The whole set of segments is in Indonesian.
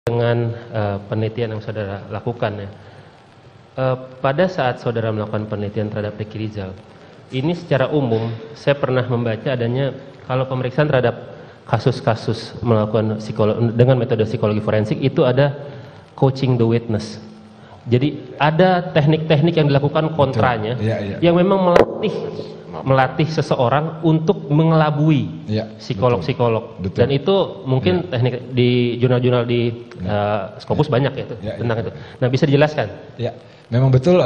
dengan penelitian yang saudara lakukan ya. Pada saat saudara melakukan penelitian terhadap Ricky Rizal, ini secara umum saya pernah membaca adanya kalau pemeriksaan terhadap kasus-kasus melakukan dengan metode psikologi forensik itu ada coaching the witness. Jadi ada teknik-teknik yang dilakukan kontranya yang memang melatih seseorang untuk mengelabui psikolog-psikolog. Dan itu mungkin teknik di jurnal-jurnal di Scopus banyak ya itu tentang itu. Nah, bisa dijelaskan? Ya, memang betul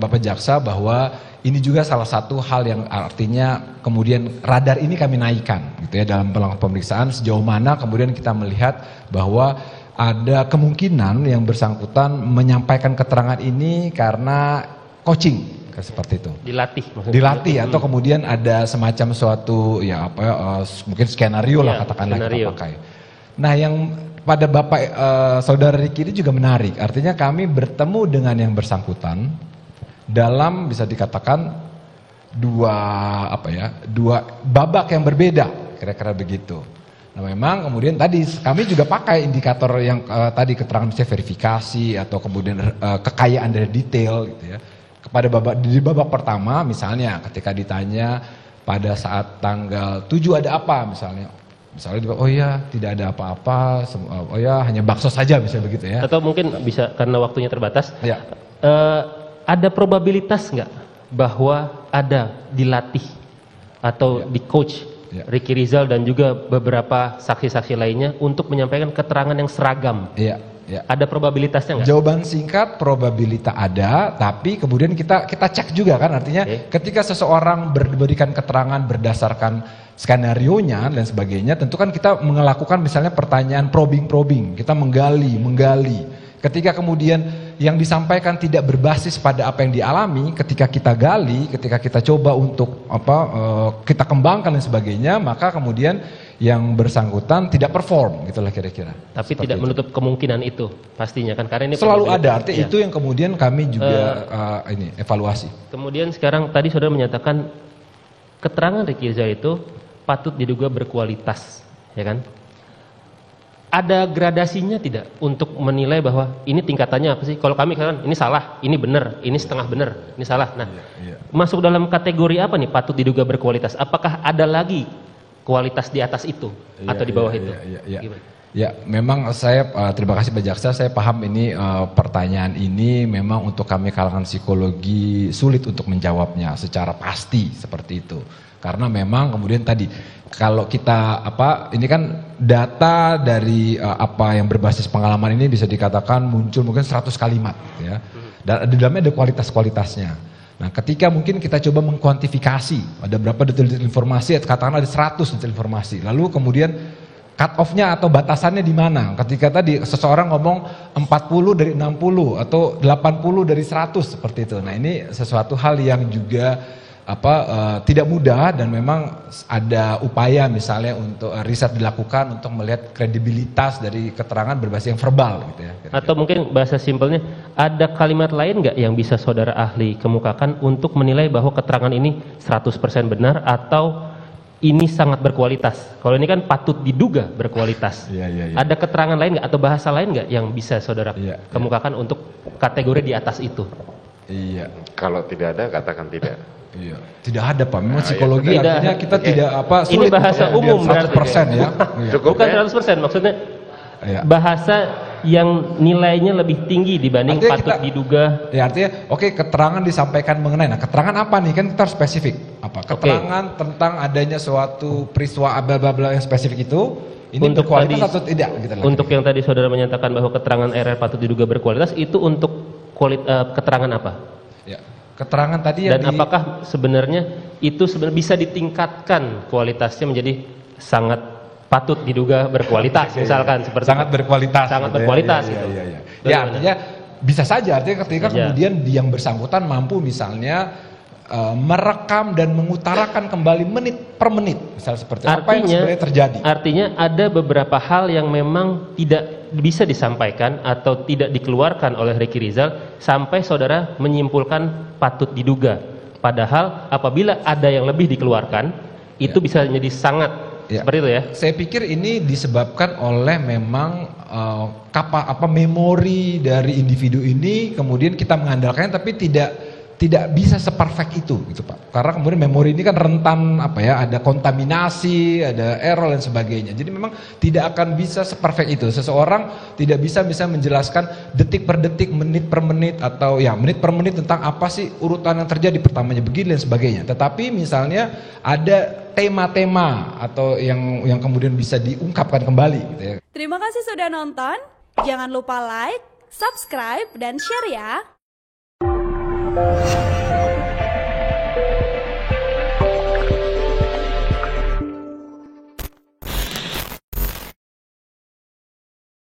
Bapak Jaksa bahwa ini juga salah satu hal yang artinya kemudian radar ini kami naikkan gitu ya dalam pemeriksaan sejauh mana kemudian kita melihat bahwa ada kemungkinan yang bersangkutan menyampaikan keterangan ini karena coaching seperti itu. Dilatih maksudnya. Dilatih atau kemudian ada semacam suatu mungkin skenario lah katakanlah kita pakai. Nah, yang pada Bapak saudara Ricky ini juga menarik. Artinya kami bertemu dengan yang bersangkutan dalam bisa dikatakan dua babak yang berbeda, kira-kira begitu. Nah, memang kemudian tadi kami juga pakai indikator yang tadi keterangan misalnya verifikasi atau kemudian kekayaan dari detail gitu ya. Kepada babak pertama misalnya ketika ditanya pada saat tanggal 7 ada apa misalnya oh ya tidak ada apa-apa, oh ya hanya bakso saja misalnya begitu ya. Atau mungkin bisa karena waktunya terbatas. Ya. Ada probabilitas nggak bahwa ada dilatih atau di coach Ricky Rizal dan juga beberapa saksi-saksi lainnya untuk menyampaikan keterangan yang seragam? Ada probabilitasnya nggak? Jawaban singkat probabilitas ada, tapi kemudian kita cek juga kan, artinya ketika seseorang berikan keterangan berdasarkan skenarionya dan sebagainya, tentu kan kita melakukan misalnya pertanyaan probing, kita menggali. Ketika kemudian yang disampaikan tidak berbasis pada apa yang dialami, ketika kita gali, ketika kita coba untuk kita kembangkan dan sebagainya, maka kemudian yang bersangkutan tidak perform, gitulah kira-kira. Tapi seperti tidak menutup kemungkinan itu pastinya kan, karena ini selalu ada. Artinya itu yang kemudian kami juga evaluasi. Kemudian sekarang tadi saudara menyatakan keterangan Ricky Rizal itu patut diduga berkualitas, ya kan? Ada gradasinya tidak untuk menilai bahwa ini tingkatannya apa sih? Kalau kami kan ini salah, ini benar, ini setengah benar, ini salah. Nah, masuk dalam kategori apa nih patut diduga berkualitas? Apakah ada lagi kualitas di atas itu atau di bawah itu? Ya, memang saya terima kasih Pak Jaksa, saya paham ini pertanyaan ini memang untuk kami kalangan psikologi sulit untuk menjawabnya secara pasti seperti itu. Karena memang kemudian tadi kalau kita ini kan data dari apa yang berbasis pengalaman ini bisa dikatakan muncul mungkin 100 kalimat ya. Dan di dalamnya ada kualitas-kualitasnya. Nah, ketika mungkin kita coba mengkuantifikasi ada berapa detail informasi, katakanlah ada 100 detail informasi. Lalu kemudian cut off-nya atau batasannya di mana? Ketika tadi seseorang ngomong 40 dari 60 atau 80 dari 100 seperti itu. Nah, ini sesuatu hal yang juga tidak mudah dan memang ada upaya misalnya untuk riset dilakukan untuk melihat kredibilitas dari keterangan berbasis yang verbal gitu ya. Atau mungkin bahasa simpelnya ada kalimat lain nggak yang bisa saudara ahli kemukakan untuk menilai bahwa keterangan ini 100% benar atau ini sangat berkualitas? Kalau ini kan patut diduga berkualitas. Ada keterangan lain nggak atau bahasa lain nggak yang bisa saudara kemukakan untuk kategori di atas itu? Kalau tidak ada katakan tidak. Tidak ada Pak, memang psikologi artinya kita tidak sulit. Ini bahasa umum 100% ya. Bukan 100%, maksudnya bahasa yang nilainya lebih tinggi dibanding patut diduga. Ya, artinya keterangan disampaikan mengenai. Nah, keterangan apa nih? Kan kita harus spesifik. Keterangan tentang adanya suatu peristiwa bla yang spesifik itu ini untuk berkualitas atau tidak gitu lah. Untuk yang tadi saudara menyatakan bahwa keterangan RR patut diduga berkualitas itu untuk keterangan apa? Keterangan tadi yang apakah sebenarnya itu bisa ditingkatkan kualitasnya menjadi sangat patut diduga berkualitas misalkan seperti sangat berkualitas gitu. Ya, artinya bisa saja artinya ketika kemudian yang bersangkutan mampu misalnya merekam dan mengutarakan kembali menit per menit misalnya seperti apa yang sebenarnya terjadi. Artinya ada beberapa hal yang memang tidak bisa disampaikan atau tidak dikeluarkan oleh Ricky Rizal sampai saudara menyimpulkan patut diduga. Padahal apabila ada yang lebih dikeluarkan itu bisa menjadi sangat Ya. Seperti itu ya? Saya pikir ini disebabkan oleh memang memori dari individu ini kemudian kita mengandalkannya tapi tidak bisa seperfect itu gitu Pak. Karena kemudian memori ini kan rentan ada kontaminasi, ada error dan sebagainya. Jadi memang tidak akan bisa seperfect itu. Seseorang tidak bisa menjelaskan detik per detik, menit per menit atau menit per menit tentang apa sih urutan yang terjadi, pertamanya begini dan sebagainya. Tetapi misalnya ada tema-tema atau yang kemudian bisa diungkapkan kembali gitu ya. Terima kasih sudah nonton. Jangan lupa like, subscribe, dan share ya.